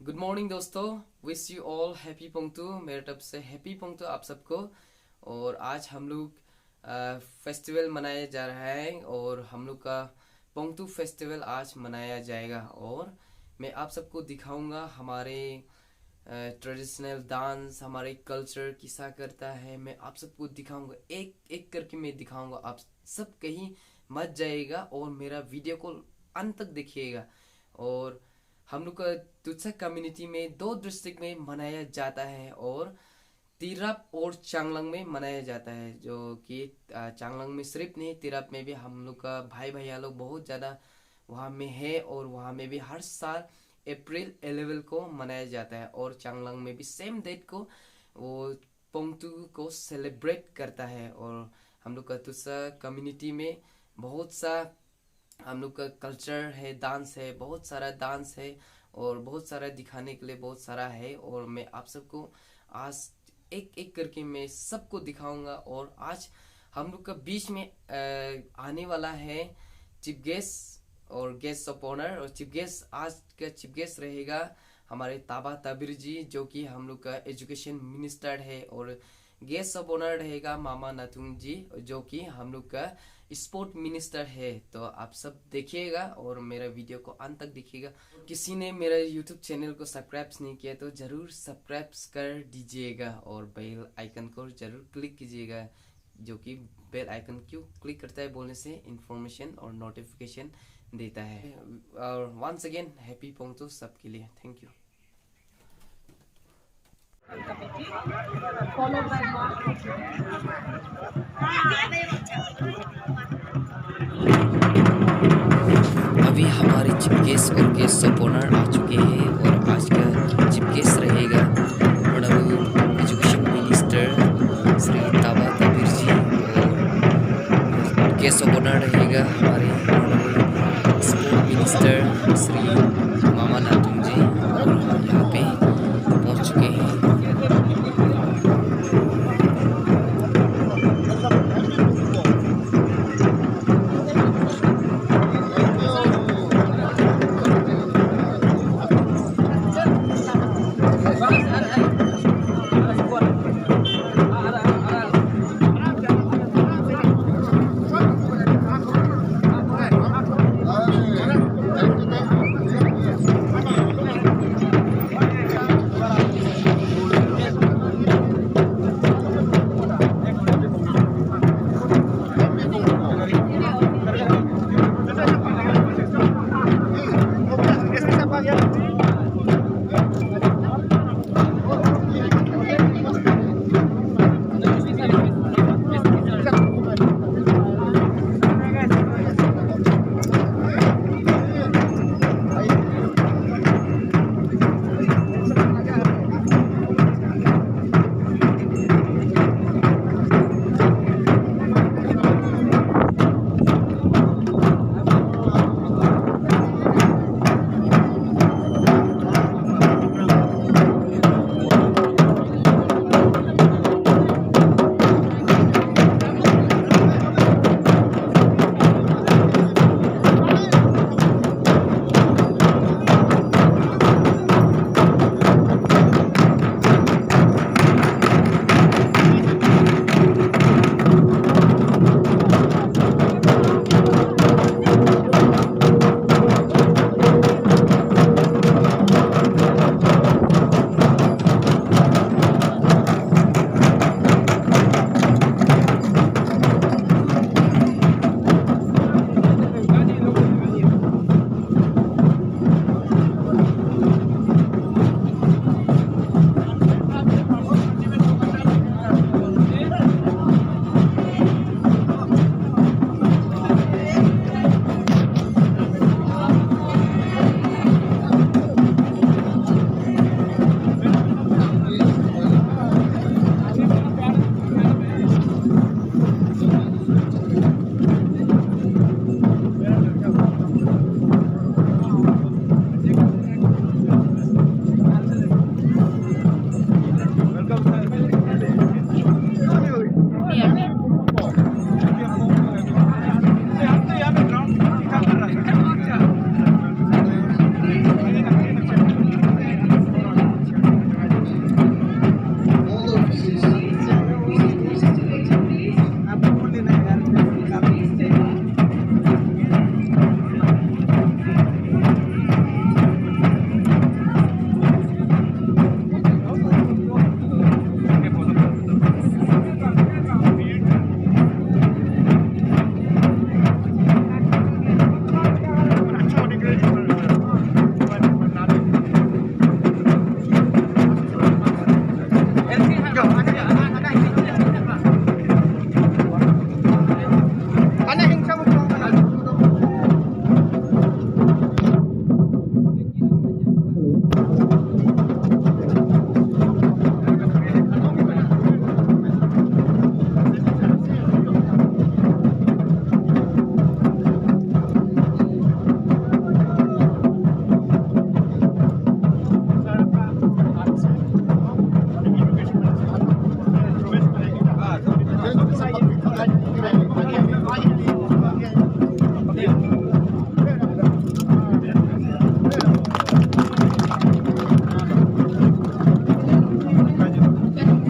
Good morning दोस्तों। Wish you all happy पंक्तु। मेरे तरफ से हैप्पी पंक्तु आप सबको। और आज हम लोग फेस्टिवल मनाया जा रहा है और हम लोग का पंक्तु फेस्टिवल आज मनाया जाएगा। और मैं आप सबको दिखाऊंगा हमारे ट्रेडिशनल डांस, हमारे कल्चर किसा करता है। मैं आप सबको दिखाऊंगा, एक एक करके मैं दिखाऊंगा। आप सब कहीं मत जाइएगा और मेरा वीडियो को अंत तक देखिएगा। और हम लोग का तुत्सा कम्युनिटी में दो डिस्ट्रिक्ट में मनाया जाता है और तिरप और चांगलांग में मनाया जाता है। जो कि चांगलांग में सिर्फ नहीं, तिरप में भी हम लोग का भाई भैया लोग बहुत ज़्यादा वहाँ में है। और वहाँ में भी हर साल अप्रैल 11 को मनाया जाता है। और चांगलांग में भी सेम डेट को वो पंक्तु को सेलिब्रेट करता है। और हम लोग का तुत्सा कम्युनिटी में बहुत सा हम लोग का कल्चर है, डांस है, बहुत सारा डांस है और बहुत सारा दिखाने के लिए बहुत सारा है। और मैं आप सबको आज एक एक करके मैं सबको दिखाऊंगा। और आज हम लोग का बीच में आने वाला है चीफ गेस्ट और गेस्ट ऑफ ऑनर। और चीफ गेस्ट, आज का चीफ गेस्ट रहेगा हमारे ताबा ताबिर जी, जो कि हम लोग का एजुकेशन मिनिस्टर है। और गेस्ट ऑफ ऑनर रहेगा मामा नाथुंग जी, जो कि हम लोग का स्पोर्ट मिनिस्टर है। तो आप सब देखिएगा और मेरा वीडियो को अंत तक देखिएगा। किसी ने मेरा यूट्यूब चैनल को सब्सक्राइब नहीं किया तो जरूर सब्सक्राइब कर दीजिएगा और बेल आइकन को जरूर क्लिक कीजिएगा। जो कि बेल आइकन क्यों क्लिक करता है बोलने से इंफॉर्मेशन और नोटिफिकेशन देता है। और वंस अगेन हैप्पी पोंगतो सबके लिए। Thank you. अभी हमारे चीफ गेस्ट और गेस्ट ऑफ ऑनर आ चुके हैं। और आज का चीफ गेस्ट रहेगा ऑनरेबल एजुकेशन मिनिस्टर श्री ताबा ताबिर जी। और गेस्ट ऑफ ऑनर रहेगा हमारे ऑनरेबल स्पोर्ट मिनिस्टर श्री मामा नातुंग जी। और यहाँ पे पहुँच चुके हैं।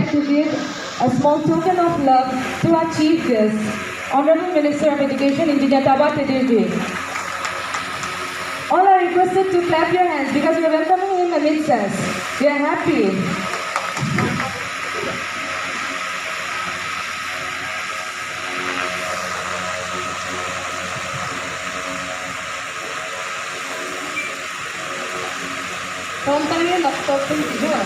To give a small token of love to our chief guest, Honorable Minister of Education, Engineer Taba Tedirji. All are requested to clap your hands because we are welcoming him amidst us. We are happy. Pantangnya laptopin juga.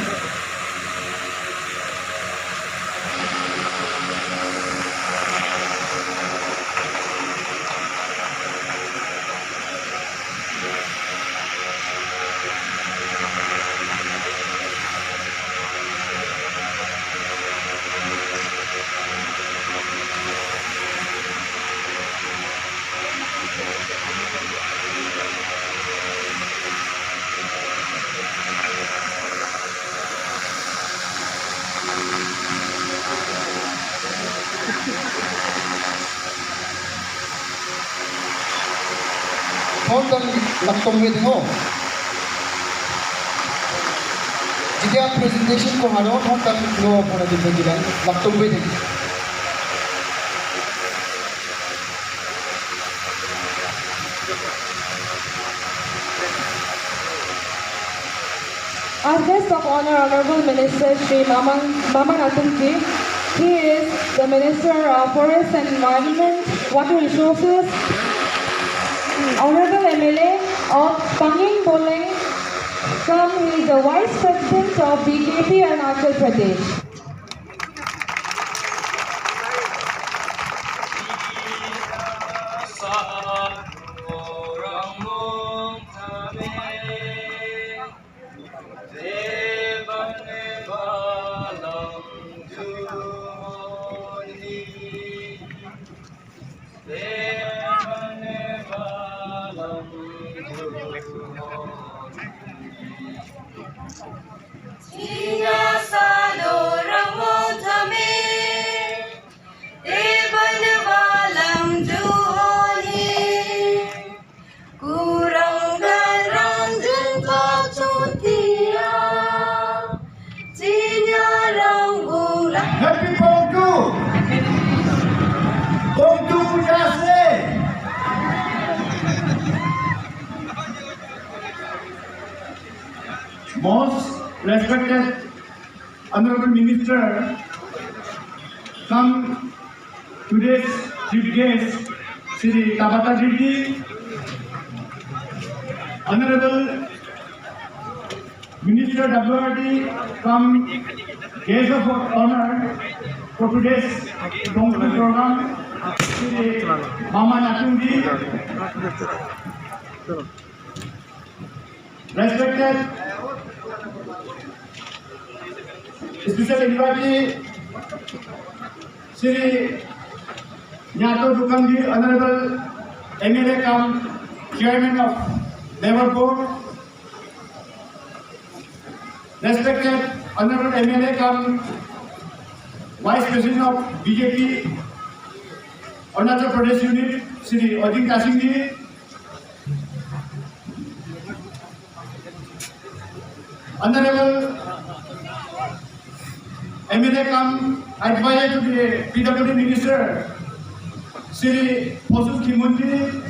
Hontan laktomwe dingo. Jika presentation ko haro hontan lo pona di bagian laktomwe ding. Our guest of honor, Honorable Minister Shri Mamang Atumji. He is the Minister of Forest and Environment, Water Resources, Honorable MLA of Panging Boleng. He is the Vice President of BKP Arunachal Pradesh. Happy Pontu! Pontu Pujase! Most respected Honorable Minister, come today's chief guest, Sri Tabata Devi, Honorable Minister WRD, come guest of honor for today's Pontu program, Sri Mama Natumji, respected special invitee, Sri Nyato Dukamji, Honorable MLA come Chairman of Labor Board, respected Honorable MLA come Vice President of BJP Arunachal Pradesh Unit, Sri Odin Kasingji, Honorable MLA come advisor to the PWD Minister, Sri Posul Kimunji,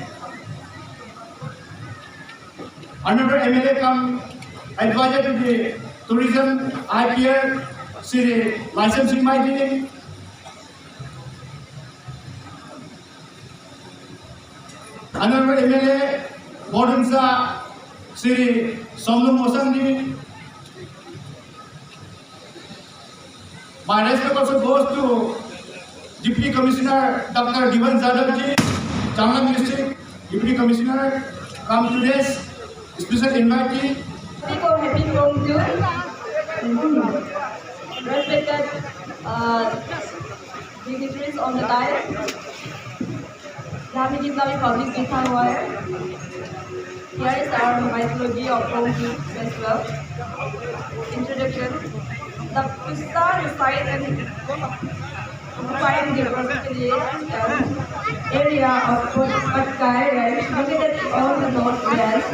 Honorable MLA come advisor to the Tourism IPR, Sri Licensing Maiji, Honorable MLA Bodunsa, Sri Somlu Mosanji. My respect also goes to Deputy Commissioner Dr. Divan Zadavji, Changla District Deputy Commissioner, come today's special invitee. Happy Pontu. Respected dignitaries on the dais. Dhamikitlawi Public Bithang Wire. Here is our mythology of Pontu as well. Introduction. The Pusta resides in occupying the area of Patkai Ranch located on the northwest.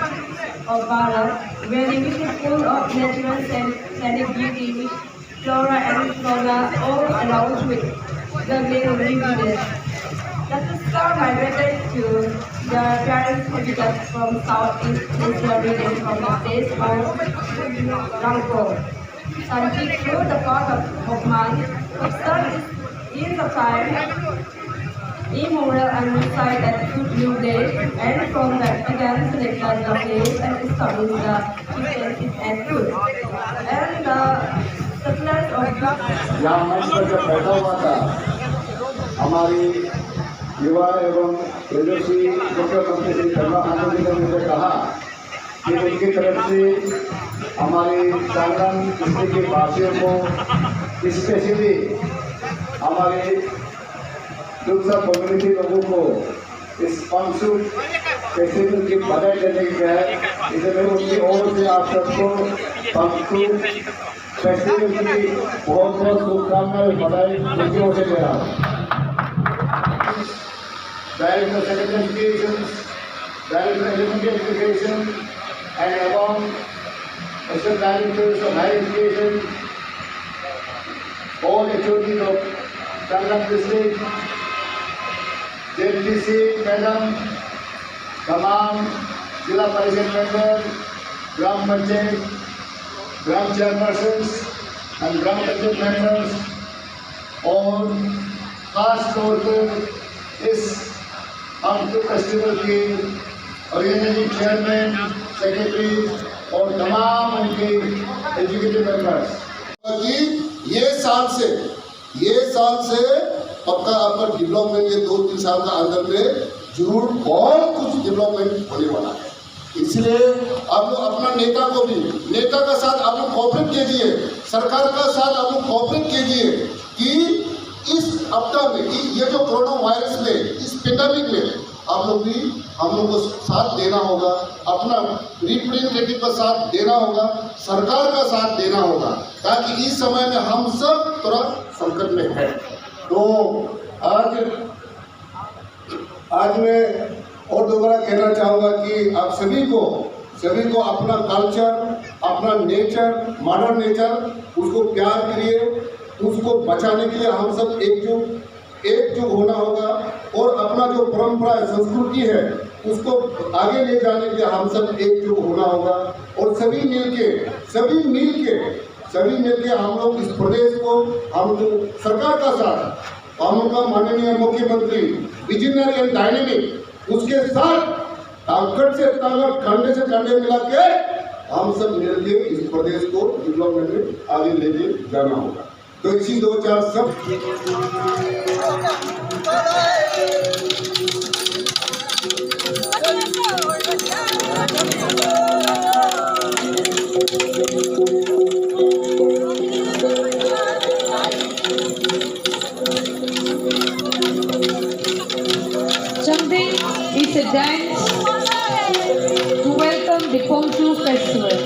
of Bharat, where it is full of natural scenic beauty, flora and fauna all around with the main village. The star migrated to the parent habitat from Southeast Asia region from the place of Rangpur. Sanchi through the part of man, observed is the time immoral and reside at Good New Day, and from that began select the place and establish the defenses and food. And the settlers of the यहाँ मंच पर जब बैठा हुआ था हमारी युवा एवं तेजस्वी मुख्यमंत्री श्री शर्मा आनंद जी ने मुझे कहा कि उनकी तरफ से हमारे सांगराम डिस्ट्रिक्ट के वासियों को स्पेशली हमारे दूसरा कम्युनिटी लोगों को इस पंक्सु फेस्टिवल की बधाई देने की है। इसलिए उनकी ओर से आप सबको पंक्सु फेस्टिवल की बहुत बहुत शुभकामनाएं बधाई उनकी ओर से दे रहा हूँ। Director Secondary Education, Director Elementary Education, and among Assistant Directors of Higher Education, all HODs of Sangram District, JPC, Madam, तमाम जिला परिषद member, gram panchayat, gram chairpersons and gram panchayat members और खास तौर पर इस पंक्सु फेस्टिवल के ऑर्गेनाइजिंग चेयरमैन, सेक्रेटरी और तमाम उनके एजुकेटिव मेंबर्स कि ये साल से पक्का आपका डेवलपमेंट ये 2-3 साल का अंदर में जरूर बहुत कुछ डेवलपमेंट होने वाला है। इसलिए आप लोग अपना नेता का साथ आप लोग कोऑपरेट कीजिए, सरकार का साथ आप लोग कोऑपरेट कीजिए कि इस आपदा में ये जो कोरोना वायरस में इस पेंडेमिक में आप लोग भी हम लोग को साथ देना होगा, अपना रिप्रेजेंटेटिव का साथ देना होगा, सरकार का साथ देना होगा, ताकि इस समय में हम सब थोड़ा संकट में है। तो आज मैं और दोबारा कहना चाहूँगा कि आप सभी को अपना कल्चर, अपना नेचर, मॉडर्न नेचर उसको प्यार करिए, उसको बचाने के लिए हम सब एकजुट होना होगा और अपना जो परंपरा संस्कृति है उसको आगे ले जाने के लिए हम सब एकजुट होना होगा और सभी मिलके हम लोग इस प्रदेश को हम सरकार का साथ हम लोग का माननीय मुख्यमंत्री विजनरी एंड डायनेमिक उसके साथ ताकत से ताकत कंधे से कंधे मिला के हम सब मिलके इस प्रदेश को डेवलपमेंट में आगे ले जाना होगा। तो इसी 2-4 सब Jumping is a dance to welcome the Pongsu Festival.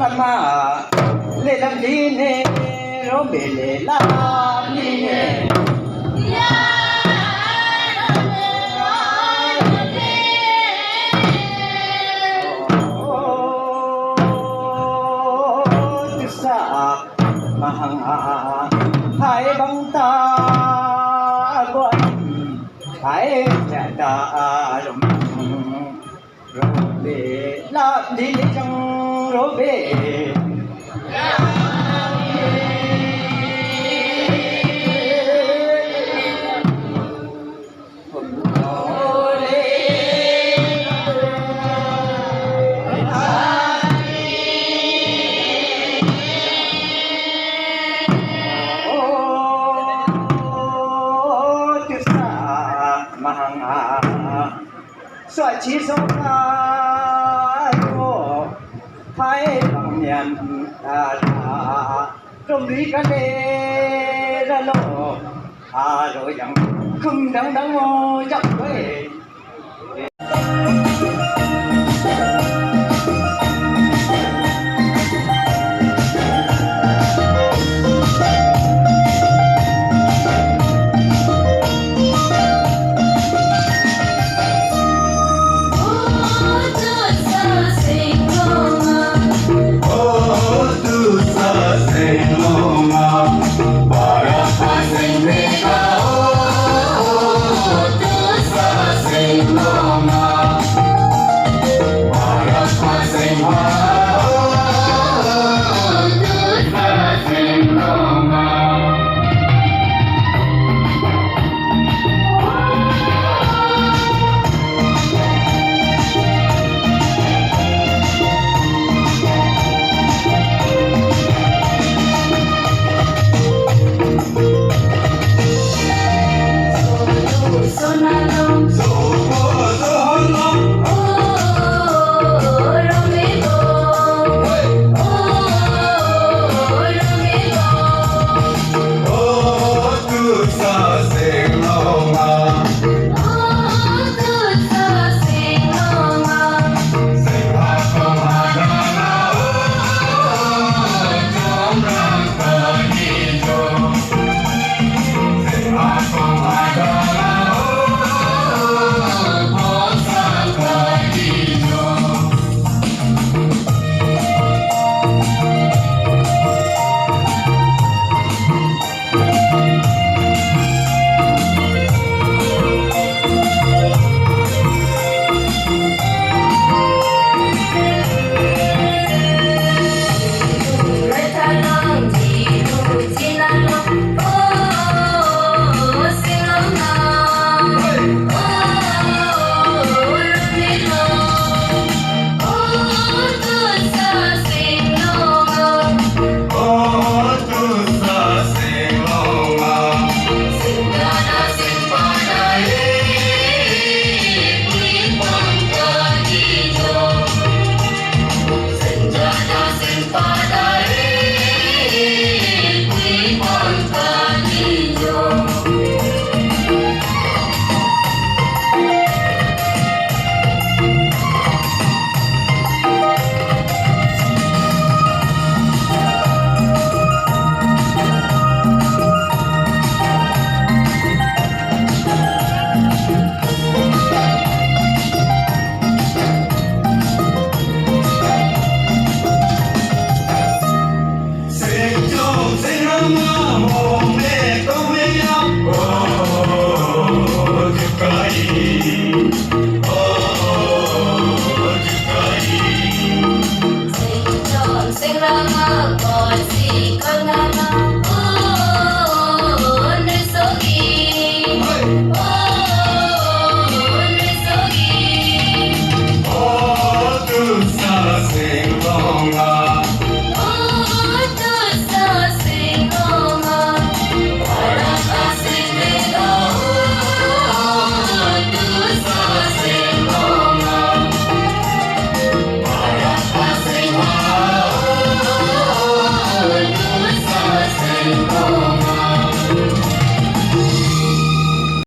làm mà lệ làm đi nè rồi về lệ làm đi nè hai băng ta quan hai cha ta rụng rồi về làm đi chẳng rồi về xoay chỉ sống ai cô phải bằng nhận trong lý cái đề ra lô rồi chẳng không đáng ngô chắc quê